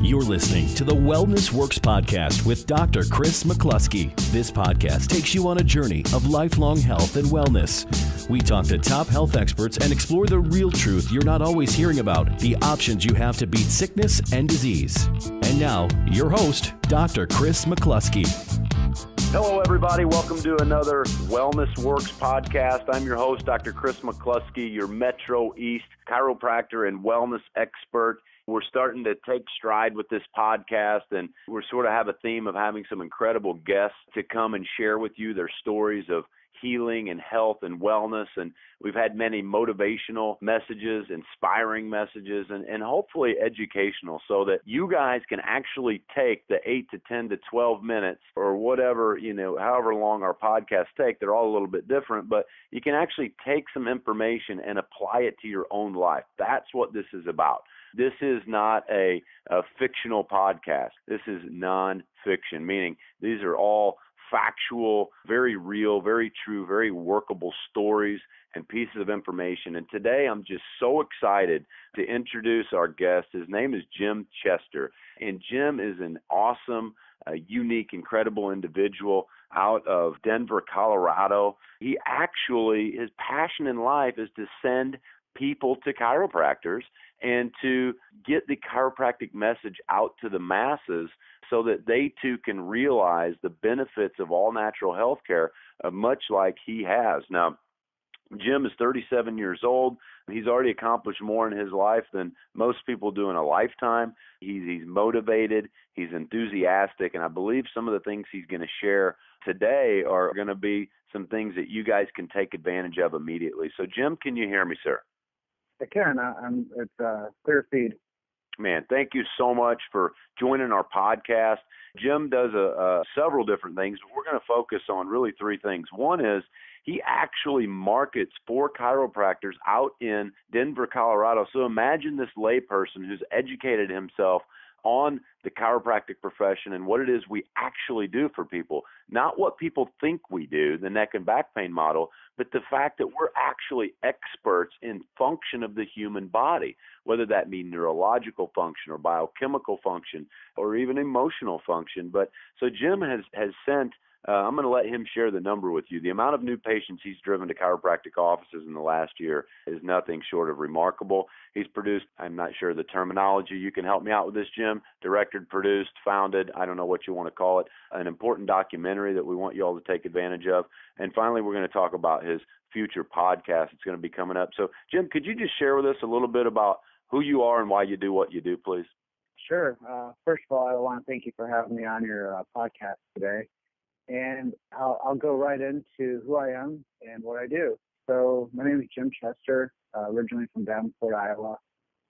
You're listening to the Wellness Works podcast with Dr. Kris McClusky. This podcast takes you on a journey of lifelong health and wellness. We talk to top health experts and explore the real truth you're not always hearing about, the options you have to beat sickness and disease. And now, your host, Dr. Kris McClusky. Hello, everybody. Welcome to another Wellness Works podcast. I'm your host, Dr. Kris McClusky, your Metro East chiropractor and wellness expert. We're starting to take stride with this podcast, and we're sort of have a theme of having some incredible guests to come and share with you their stories of healing and health and wellness. And we've had many motivational messages, inspiring messages, and hopefully educational, so that you guys can actually take the 8 to 10 to 12 minutes or whatever, however long our podcasts take. They're all a little bit different, but you can actually take some information and apply it to your own life. That's what this is about. This is not a fictional podcast. This is nonfiction, meaning these are all factual, very real, very true, very workable stories and pieces of information. And today I'm just so excited to introduce our guest. His name is Jim Chester. And Jim is an awesome, unique, incredible individual out of Denver, Colorado. His passion in life is to send people to chiropractors and to get the chiropractic message out to the masses so that they too can realize the benefits of all natural health care, much like he has. Now, Jim is 37 years old. He's already accomplished more in his life than most people do in a lifetime. He's motivated, he's enthusiastic, and I believe some of the things he's going to share today are going to be some things that you guys can take advantage of immediately. So, Jim, can you hear me, sir? I can. It's clear feed. Man, thank you so much for joining our podcast. Jim does several different things, but we're going to focus on really three things. One is he actually markets for chiropractors out in Denver, Colorado. So imagine this layperson who's educated himself on the chiropractic profession and what it is we actually do for people. Not what people think we do, the neck and back pain model, but the fact that we're actually experts in function of the human body, whether that be neurological function or biochemical function or even emotional function. But so Jim has sent, I'm going to let him share the number with you. The amount of new patients he's driven to chiropractic offices in the last year is nothing short of remarkable. He's produced, I'm not sure the terminology, you can help me out with this, Jim, directed, produced, founded, I don't know what you want to call it, an important documentary that we want you all to take advantage of. And finally, we're going to talk about his future podcast. It's going to be coming up. So, Jim, could you just share with us a little bit about who you are and why you do what you do, please? Sure. First of all, I want to thank you for having me on your podcast today. And I'll go right into who I am and what I do. So my name is Jim Chester, originally from Davenport, Iowa.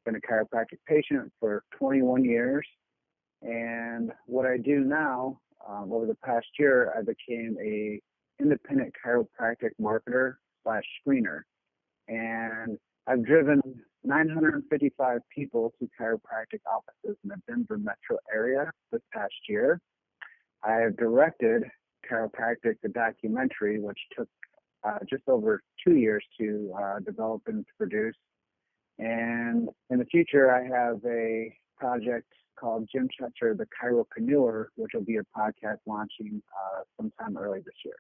Been a chiropractic patient for 21 years. And what I do now, over the past year, I became a independent chiropractic marketer / screener. And I've driven 955 people to chiropractic offices in the Denver metro area this past year. I have directed Chiropractic, the documentary, which took just over 2 years to develop and to produce. And in the future, I have a project called Jim Chester, the Chiropreneur, which will be a podcast launching sometime early this year.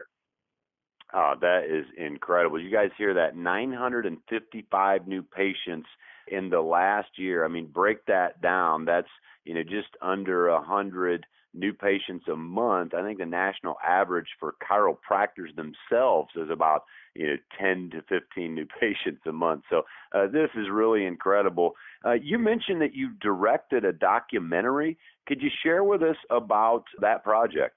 That is incredible. You guys hear that? 955 new patients in the last year. I mean, break that down. That's, just under 100 new patients a month. I think the national average for chiropractors themselves is about 10 to 15 new patients a month. So this is really incredible. You mentioned that you directed a documentary. Could you share with us about that project?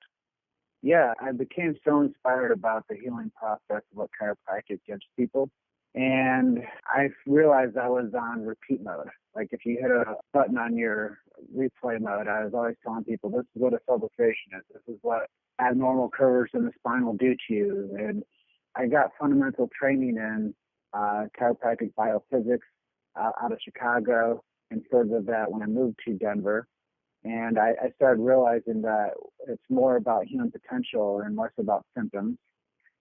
Yeah, I became so inspired about the healing process of what chiropractic gives people. And I realized I was on repeat mode. Like if you hit a button on your replay mode, I was always telling people, this is what a subluxation is. This is what abnormal curves in the spine will do to you. And I got fundamental training in chiropractic biophysics out of Chicago, and further that when I moved to Denver. And I started realizing that it's more about human potential and less about symptoms.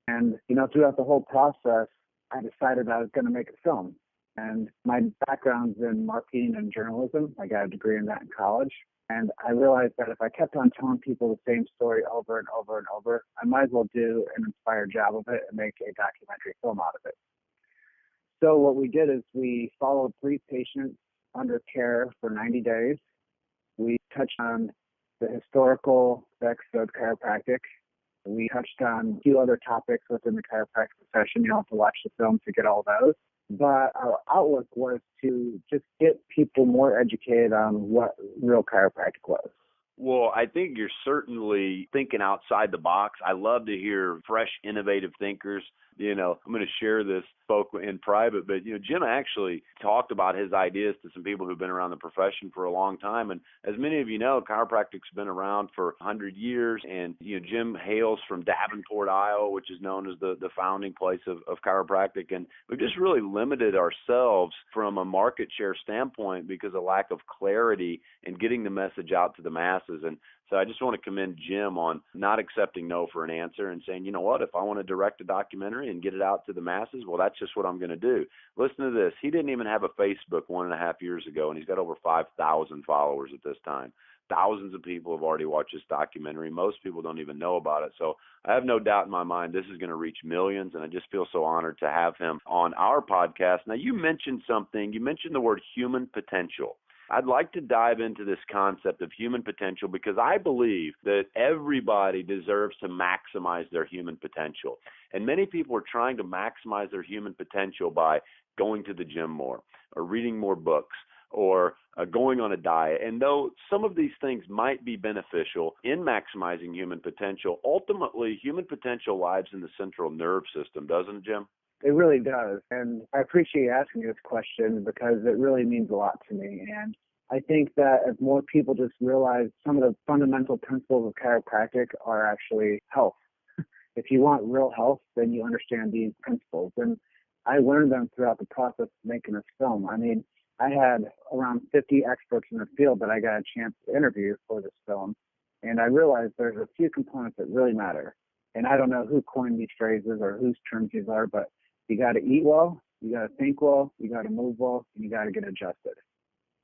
And, throughout the whole process, I decided I was going to make a film. And my background's in marketing and journalism. I got a degree in that in college. And I realized that if I kept on telling people the same story over and over and over, I might as well do an inspired job of it and make a documentary film out of it. So what we did is we followed 3 patients under care for 90 days. We touched on the historical aspects of chiropractic. We touched on a few other topics within the chiropractic profession. You don't have to watch the film to get all those. But our outlook was to just get people more educated on what real chiropractic was. Well, I think you're certainly thinking outside the box. I love to hear fresh, innovative thinkers. I'm going to share this spoke in private, but Jim actually talked about his ideas to some people who've been around the profession for a long time. And as many of you know, chiropractic's been around for 100 years. And Jim hails from Davenport, Iowa, which is known as the founding place of chiropractic. And we've just really limited ourselves from a market share standpoint because of lack of clarity in getting the message out to the masses. And so I just want to commend Jim on not accepting no for an answer and saying, you know what, if I want to direct a documentary and get it out to the masses, well, that's just what I'm going to do. Listen to this. He didn't even have a Facebook 1.5 years ago, and he's got over 5,000 followers at this time. Thousands of people have already watched this documentary. Most people don't even know about it. So I have no doubt in my mind this is going to reach millions, and I just feel so honored to have him on our podcast. Now, you mentioned something. You mentioned the word human potential. I'd like to dive into this concept of human potential because I believe that everybody deserves to maximize their human potential. And many people are trying to maximize their human potential by going to the gym more or reading more books or going on a diet. And though some of these things might be beneficial in maximizing human potential, ultimately human potential lies in the central nerve system, doesn't it, Jim? It really does. And I appreciate you asking this question because it really means a lot to me. And I think that if more people just realize some of the fundamental principles of chiropractic are actually health. If you want real health, then you understand these principles. And I learned them throughout the process of making this film. I mean, I had around 50 experts in the field that I got a chance to interview for this film. And I realized there's a few components that really matter. And I don't know who coined these phrases or whose terms these are, but you got to eat well, you got to think well, you got to move well, and you got to get adjusted.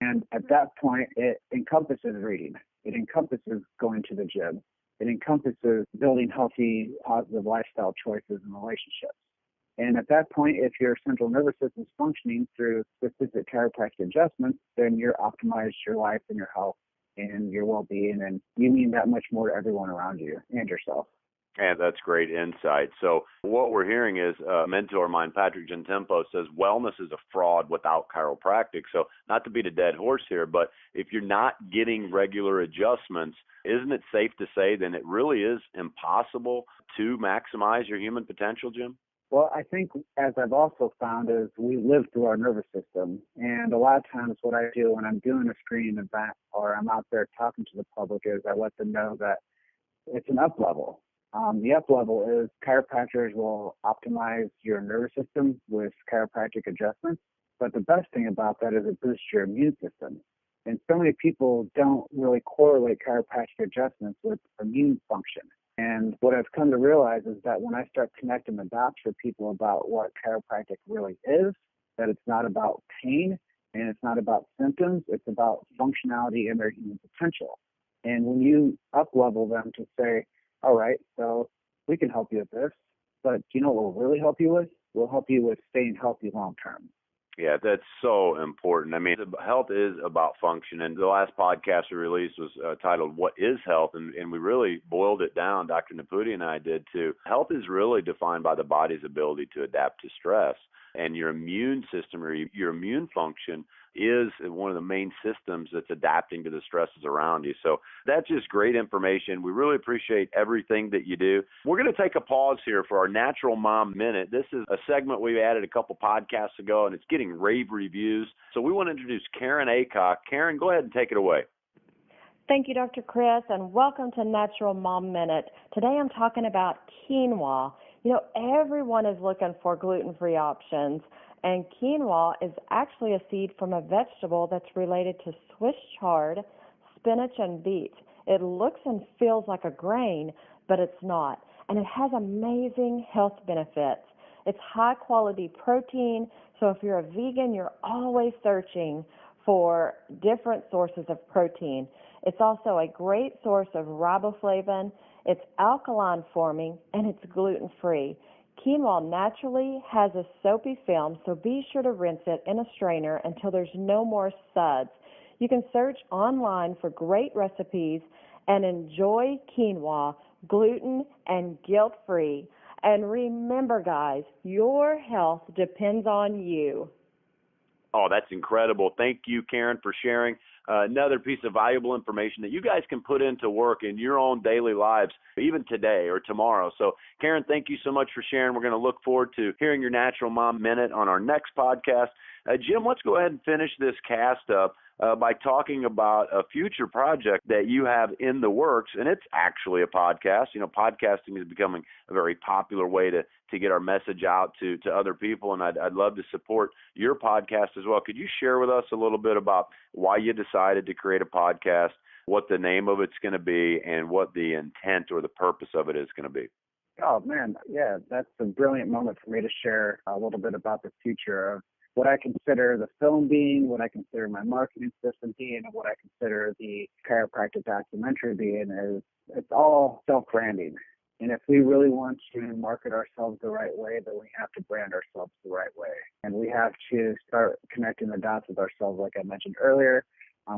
And at that point, it encompasses reading. It encompasses going to the gym. It encompasses building healthy, positive lifestyle choices and relationships. And at that point, if your central nervous system is functioning through specific chiropractic adjustments, then you're optimized your life and your health and your well-being, and you mean that much more to everyone around you and yourself. Yeah, that's great insight. So what we're hearing is a mentor of mine, Patrick Gentempo, says wellness is a fraud without chiropractic. So not to beat a dead horse here, but if you're not getting regular adjustments, isn't it safe to say then it really is impossible to maximize your human potential, Jim? Well, I think as I've also found is we live through our nervous system. And a lot of times what I do when I'm doing a screening event or I'm out there talking to the public is I let them know that it's an up level. The up level is chiropractors will optimize your nervous system with chiropractic adjustments. But the best thing about that is it boosts your immune system. And so many people don't really correlate chiropractic adjustments with immune function. And what I've come to realize is that when I start connecting the dots for people about what chiropractic really is, that it's not about pain and it's not about symptoms, it's about functionality and their human potential. And when you up-level them to say, all right, so we can help you with this, but do you know what we'll really help you with? We'll help you with staying healthy long-term. Yeah, that's so important. I mean, health is about function. And the last podcast we released was titled, What is Health? And we really boiled it down, Dr. Naputi and I did too. Health is really defined by the body's ability to adapt to stress. And your immune system or your immune function is one of the main systems that's adapting to the stresses around you. So that's just great information. We really appreciate everything that you do. We're going to take a pause here for our Natural Mom Minute. This is a segment we added a couple podcasts ago, and it's getting rave reviews. So we want to introduce Karen Acock. Karen, go ahead and take it away. Thank you, Dr. Chris, and welcome to Natural Mom Minute. Today I'm talking about quinoa. You know, everyone is looking for gluten-free options, and quinoa is actually a seed from a vegetable that's related to Swiss chard, spinach, and beet. It looks and feels like a grain, but it's not, and it has amazing health benefits. It's high-quality protein, so if you're a vegan, you're always searching for different sources of protein. It's also a great source of riboflavin. It's alkaline forming, and it's gluten-free. Quinoa naturally has a soapy film, so be sure to rinse it in a strainer until there's no more suds. You can search online for great recipes and enjoy quinoa, gluten and guilt-free. And remember, guys, your health depends on you. Oh, that's incredible. Thank you, Karen, for sharing another piece of valuable information that you guys can put into work in your own daily lives, even today or tomorrow. So, Karen, thank you so much for sharing. We're going to look forward to hearing your Natural Mom Minute on our next podcast. Jim, let's go ahead and finish this cast up by talking about a future project that you have in the works, and it's actually a podcast. You know, podcasting is becoming a very popular way to get our message out to other people, and I'd love to support your podcast as well. Could you share with us a little bit about why you decided to create a podcast, what the name of it's going to be, and what the intent or the purpose of it is going to be? Oh, man, yeah, that's a brilliant moment for me to share a little bit about the future of what I consider the film being, what I consider my marketing system being, and what I consider the chiropractic documentary being. Is it's all self-branding. And if we really want to market ourselves the right way, then we have to brand ourselves the right way. And we have to start connecting the dots with ourselves, like I mentioned earlier.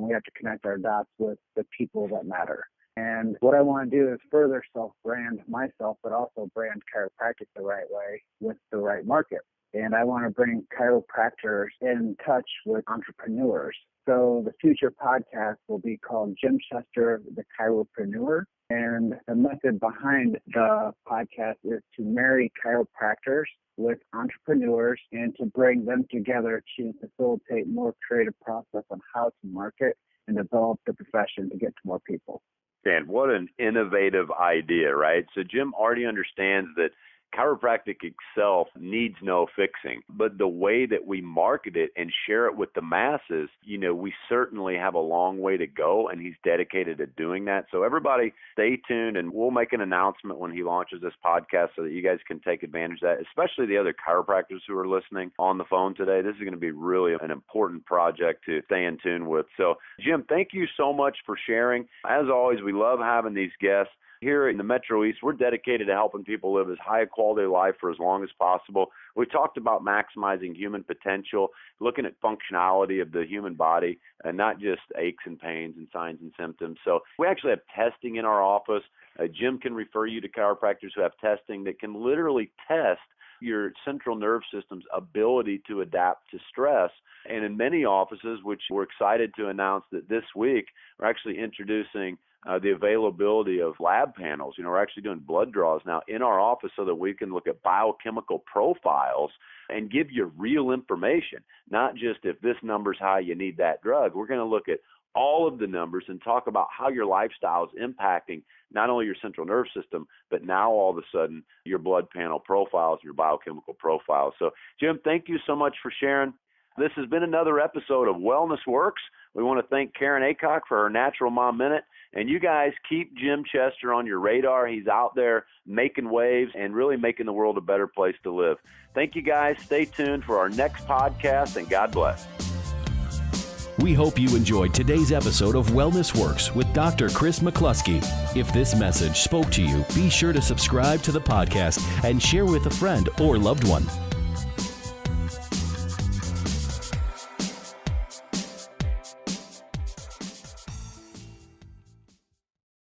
We have to connect our dots with the people that matter. And what I want to do is further self-brand myself, but also brand chiropractic the right way with the right market. And I want to bring chiropractors in touch with entrepreneurs. So the future podcast will be called Jim Chester, the Chiropreneur. And the method behind the podcast is to marry chiropractors with entrepreneurs and to bring them together to facilitate more creative process on how to market and develop the profession to get to more people. Dan, what an innovative idea, right? So Jim already understands that chiropractic itself needs no fixing, but the way that we market it and share it with the masses, you know, we certainly have a long way to go, and he's dedicated to doing that. So everybody stay tuned, and we'll make an announcement when he launches this podcast so that you guys can take advantage of that, especially the other chiropractors who are listening on the phone today. This is going to be really an important project to stay in tune with. So, Jim, thank you so much for sharing. As always, we love having these guests. Here in the Metro East, we're dedicated to helping people live as high a quality of life for as long as possible. We talked about maximizing human potential, looking at functionality of the human body, and not just aches and pains and signs and symptoms. So we actually have testing in our office. Jim can refer you to chiropractors who have testing that can literally test your central nerve system's ability to adapt to stress. And in many offices, which we're excited to announce that this week, we're actually introducing the availability of lab panels. You know, we're actually doing blood draws now in our office so that we can look at biochemical profiles and give you real information, not just if this number's high, you need that drug. We're going to look at all of the numbers and talk about how your lifestyle is impacting not only your central nerve system, but now all of a sudden your blood panel profiles, your biochemical profiles. So, Jim, thank you so much for sharing. This has been another episode of Wellness Works. We want to thank Karen Aycock for her Natural Mom Minute. And you guys keep Jim Chester on your radar. He's out there making waves and really making the world a better place to live. Thank you, guys. Stay tuned for our next podcast, and God bless. We hope you enjoyed today's episode of Wellness Works with Dr. Kris McClusky. If this message spoke to you, be sure to subscribe to the podcast and share with a friend or loved one.